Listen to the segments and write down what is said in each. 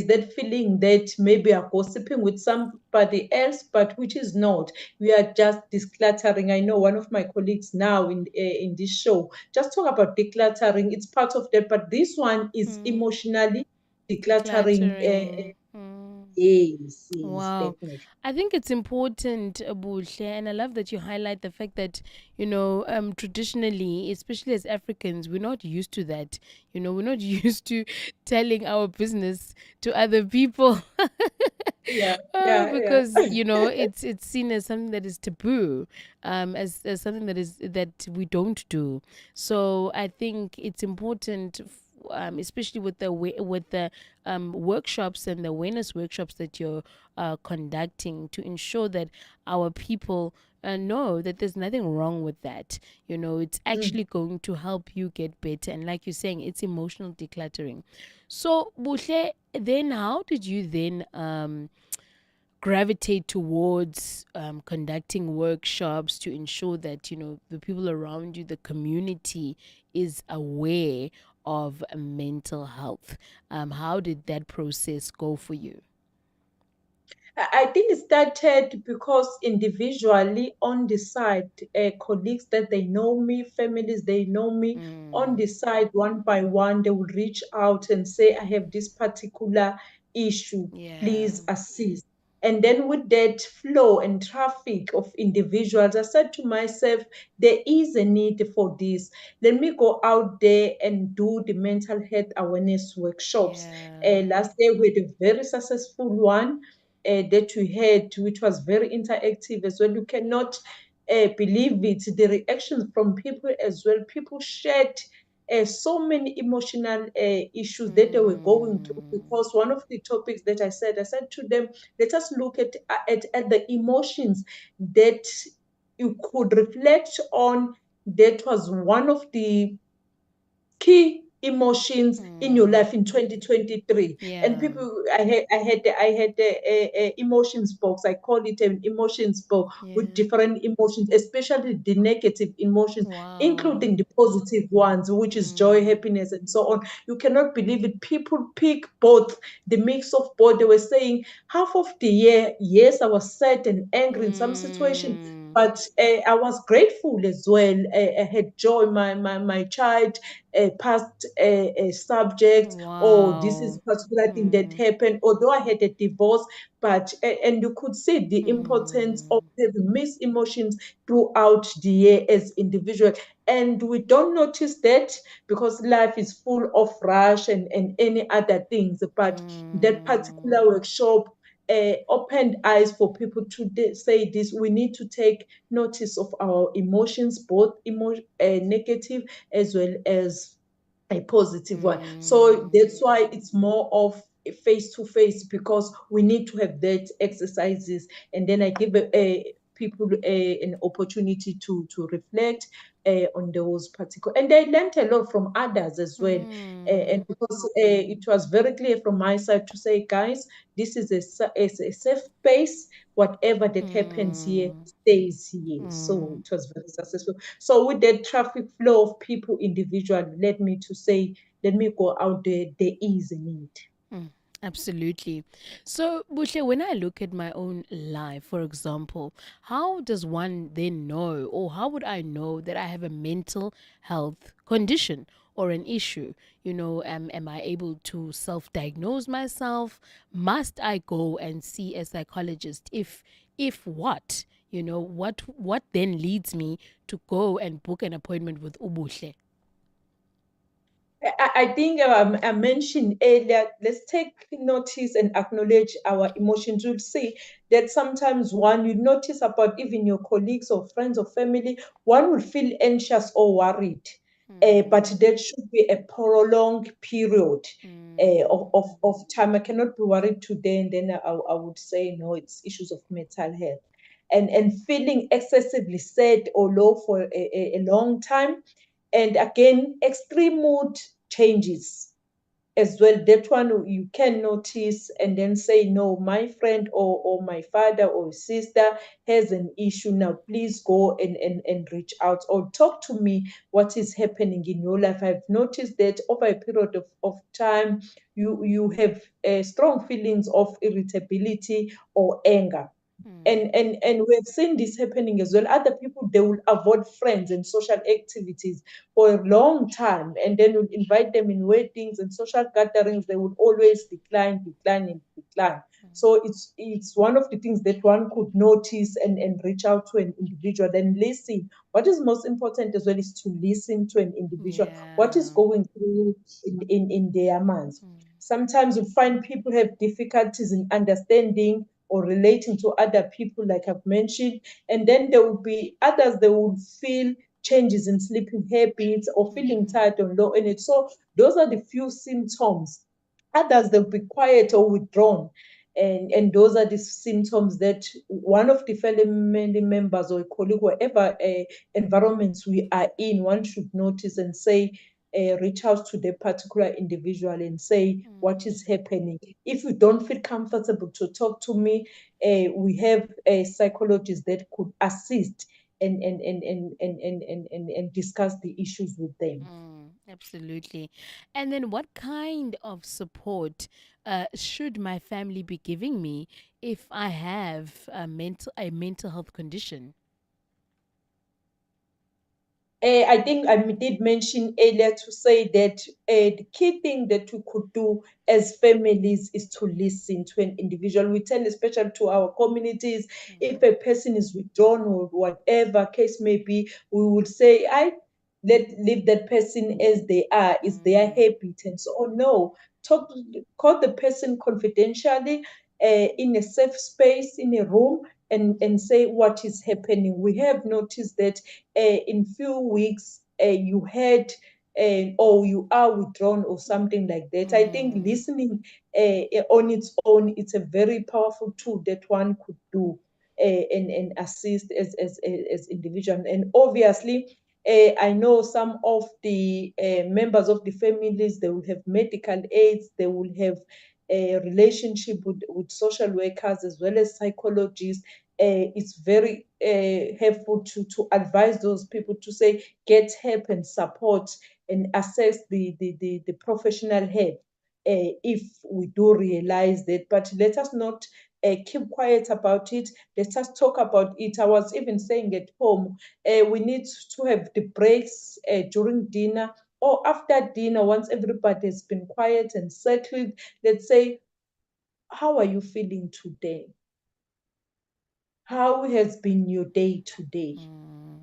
that feeling that maybe are gossiping with somebody else, but which is not. We are just decluttering. I know one of my colleagues now in this show just talk about decluttering. It's part of that, but this one is emotionally decluttering. Decluttering. Yes, Wow. definitely. I think it's important, Buhle, and I love that you highlight the fact that, traditionally, especially as Africans, we're not used to that. We're not used to telling our business to other people. Yeah, Oh, yeah, because yeah. it's seen as something that is taboo, as something that we don't do. So I think it's important, especially with the workshops and the awareness workshops that you're conducting, to ensure that our people know that there's nothing wrong with that. It's Mm. actually going to help you get better, and like you're saying, it's emotional decluttering. So Buhle, then how did you then gravitate towards conducting workshops to ensure that the people around you, the community, is aware of mental health? How did that process go for you? I think it started because individually on the side, colleagues that they know me, families they know me, on Mm, the side, one by one, they would reach out and say, I have this particular issue, yeah. please assist. And then with that flow and traffic of individuals, I said to myself, there is a need for this. Let me go out there and do the mental health awareness workshops. Yeah. Last year, we had a very successful one that we had, which was very interactive as well. You cannot believe it. The reactions from people as well. People shared so many emotional issues that they were going through, Mm, because one of the topics that I said to them, let us look at the emotions that you could reflect on. That was one of the key emotions in your mm, life in 2023. And yeah. people, I had a emotions box. I call it an emotions box with Yeah. different emotions, especially the negative emotions, Wow. including the positive ones, which is joy, Mm, happiness, and so on. You cannot believe it. People pick both, the mix of both. They were saying half of the year, yes, I was sad and angry in some situations, mm, but I was grateful as well. I had joy. My child past a subject, or this is wow. a particular thing that Mm, happened, although I had a divorce, but and you could see the importance of mm, having mixed emotions throughout the year as individual. And we don't notice that because life is full of rush and any other things. But that mm, particular workshop opened eyes for people to say this. We need to take notice of our emotions, both negative as well as a positive one. So mm, that's why it's more of face to face, because we need to have that exercises. And then I give people an opportunity to reflect on those particular, and they learned a lot from others as well. And mm, because it was very clear from my side to say, guys, this is a safe space. Whatever that happens here mm, stays here. So mm, it was very successful. So with the traffic flow of people individually led me to say, let me go out there. There is a need. mm. Absolutely. So, Bushe, when I look at my own life, for example, how does one then know, or how would I know that I have a mental health condition or an issue? Am I able to self diagnose myself? Must I go and see a psychologist? If what? What then leads me to go and book an appointment with Ubushe? I think I mentioned earlier, let's take notice and acknowledge our emotions. You'll see that sometimes one, you notice about even your colleagues or friends or family, one will feel anxious or worried. But Mm, there should be a prolonged period mm, of time. I cannot be worried today, and then I would say, no, it's issues of mental health. And feeling excessively sad or low for a long time, and again extreme mood changes, as well. That one you can notice and then say, no, my friend or my father or sister has an issue. Now, please go and reach out or talk to me. What is happening in your life? I've noticed that over a period of time, you have strong feelings of irritability or anger. And we have seen this happening as well. Other people, they will avoid friends and social activities for a long time, and then we'll invite them in weddings and social gatherings. They would always decline and decline. So it's one of the things that one could notice and reach out to an individual and listen. What is most important as well is to listen to an individual, what is Yeah. going through in their minds. Sometimes you find people have difficulties in understanding or relating to other people, like I've mentioned. And then there will be others, they will feel changes in sleeping habits or feeling Mm. tired or low energy. So those are the few symptoms. Others, they'll be quiet or withdrawn. And those are the symptoms that one of the family members or a colleague, whatever environments we are in, one should notice and say, reach out to the particular individual and say what is happening. If you don't feel comfortable to talk to me, we have a psychologist that could assist and discuss the issues with them. Absolutely. And then, what kind of support should my family be giving me if I have a mental health condition? I think I did mention earlier to say that the key thing that we could do as families is to listen to an individual. We tend, especially to our communities, if a person is withdrawn or whatever case may be, we would say, I let leave that person as they are, is their habit, and so on. No, talk, call the person confidentially, in a safe space, in a room, and say what is happening. We have noticed that in few weeks you had or you are withdrawn or something like that. I think Mm. listening on its own, it's a very powerful tool that one could do and assist as individual. And obviously, I know some of the members of the families, they will have medical aids, they will have a relationship with social workers as well as psychologists. It's very helpful to advise those people to say, get help and support and assess the professional help if we do realize that. But let us not keep quiet about it. Let us talk about it. I was even saying at home, we need to have the breaks during dinner or after dinner, once everybody has been quiet and settled. Let's say, how are you feeling today? How has been your day today?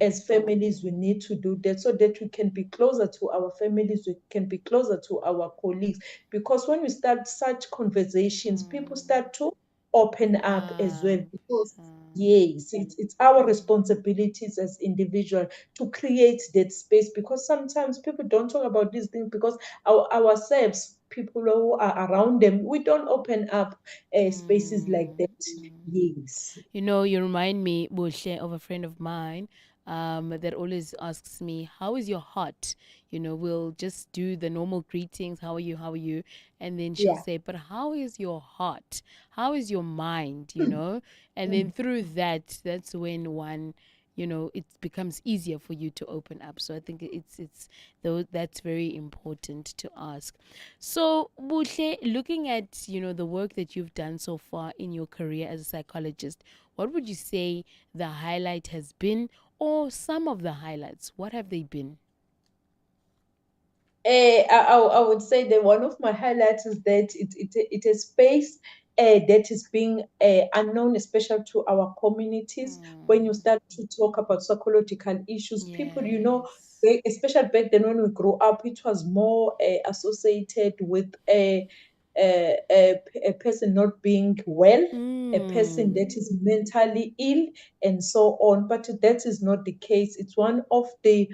As families, we need to do that so that we can be closer to our families, we can be closer to our colleagues. Because when we start such conversations, people start to open up as Yeah. well. Because yes, it's our responsibilities as individuals to create that space. Because sometimes people don't talk about these things because ourselves, people who are around them, we don't open up spaces like that. Yes. You remind me, Buhle, of a friend of mine that always asks me, "How is your heart?" We'll just do the normal greetings. How are you? How are you? And then she'll Yeah. say, "But how is your heart? How is your mind?" And then Mm. through that, that's when it becomes easier for you to open up. So I think it's though that's very important to ask. So, Buhle, looking at the work that you've done so far in your career as a psychologist, what would you say the highlight has been, or some of the highlights? What have they been? I would say that one of my highlights is that it is space that is being unknown, especially to our communities. When you start to talk about psychological issues, people, Yes. especially back then when we grew up, it was more associated with a person not being well, a person Mm. that is mentally ill, and so on. But that is not the case. It's one of the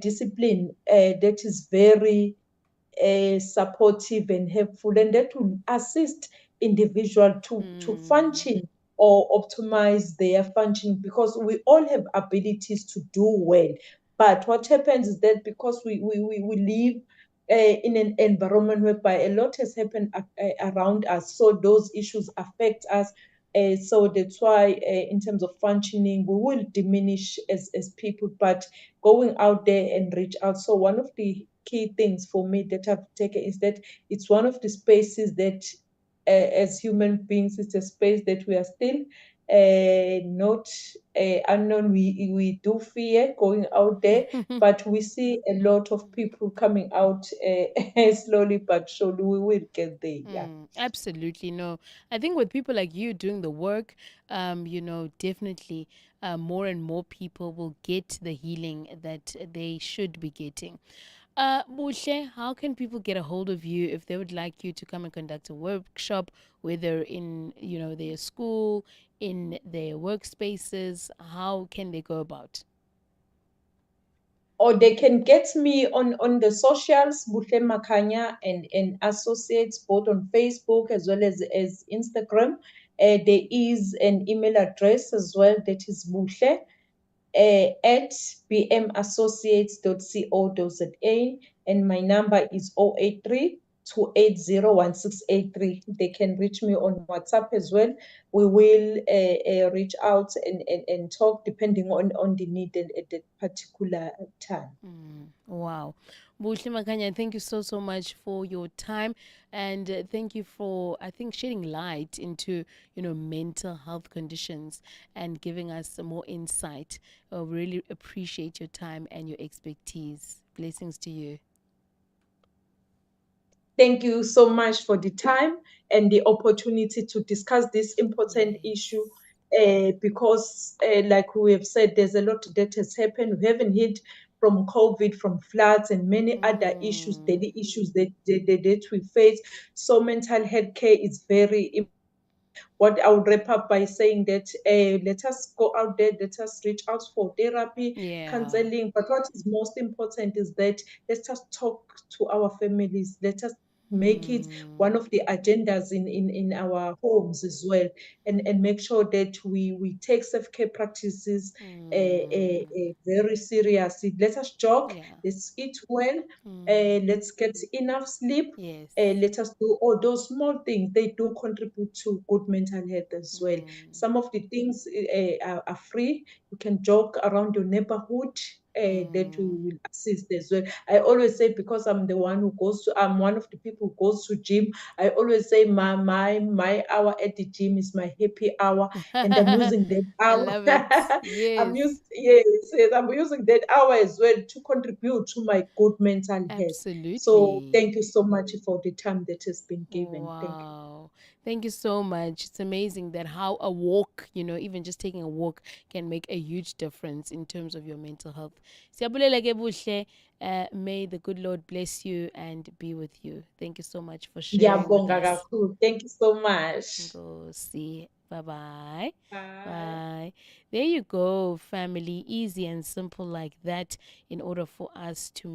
discipline that is very supportive and helpful, and that will assist individual to Mm. function or optimize their functioning, because we all have abilities to do well. But what happens is that because we live in an environment whereby a lot has happened around us. So those issues affect us. So that's why, in terms of functioning, we will diminish as people, but going out there and reach out. So one of the key things for me that I've taken is that it's one of the spaces that, as human beings, it's a space that we are still not unknown. We do fear going out there, but we see a lot of people coming out slowly but surely. We will get there. Yeah. Absolutely. No, I think with people like you doing the work, definitely more and more people will get the healing that they should be getting. Buhle, how can people get a hold of you if they would like you to come and conduct a workshop, whether in, their school, in their workspaces? How can they go about? Or they can get me on the socials, Buhle Makhanya and Associates, both on Facebook as well as Instagram. There is an email address as well, that is buhle at bmassociates.co.za, and my number is 083 280 1683. They can reach me on WhatsApp as well. We will reach out and talk depending on the need at that particular time. Wow. Buhle Makanya, thank you so, so much for your time. And thank you for, I think, shedding light into, mental health conditions and giving us some more insight. Really appreciate your time and your expertise. Blessings to you. Thank you so much for the time and the opportunity to discuss this important Yes. issue. Because, like we have said, there's a lot that has happened. We haven't hit from COVID, from floods, and many other issues, Mm. daily issues that we face. So, mental health care is very important. What I would wrap up by saying that, let us go out there, let us reach out for therapy, Yeah. counseling. But what is most important is that let us talk to our families. Let us make it Mm. one of the agendas in our homes as well, and make sure that we take self-care practices Mm. very seriously. Let us jog, Yeah. let's eat well, Mm. let's get enough sleep, Yes. let us do all those small things. They do contribute to good mental health as well. Mm. Some of the things are free. You can jog around your neighborhood. That Mm. will assist as well. I always say, because I'm the one who goes to, I'm one of the people who goes to gym. I always say my hour at the gym is my happy hour, and I'm using that I hour. love it. Yes. Yes, I'm using that hour as well to contribute to my good mental health. So Absolutely. thank you so much for the time that has been given. Thank you. Wow. Thank you so much. It's amazing that how a walk, even just taking a walk can make a huge difference in terms of your mental health. Siyabulela ke Buhle. May the good Lord bless you and be with you. Thank you so much for sharing with Ngiyabonga us. kakhulu. Thank you so much. Go see. Bye bye. Bye. Bye. There you go, family. Easy and simple like that in order for us to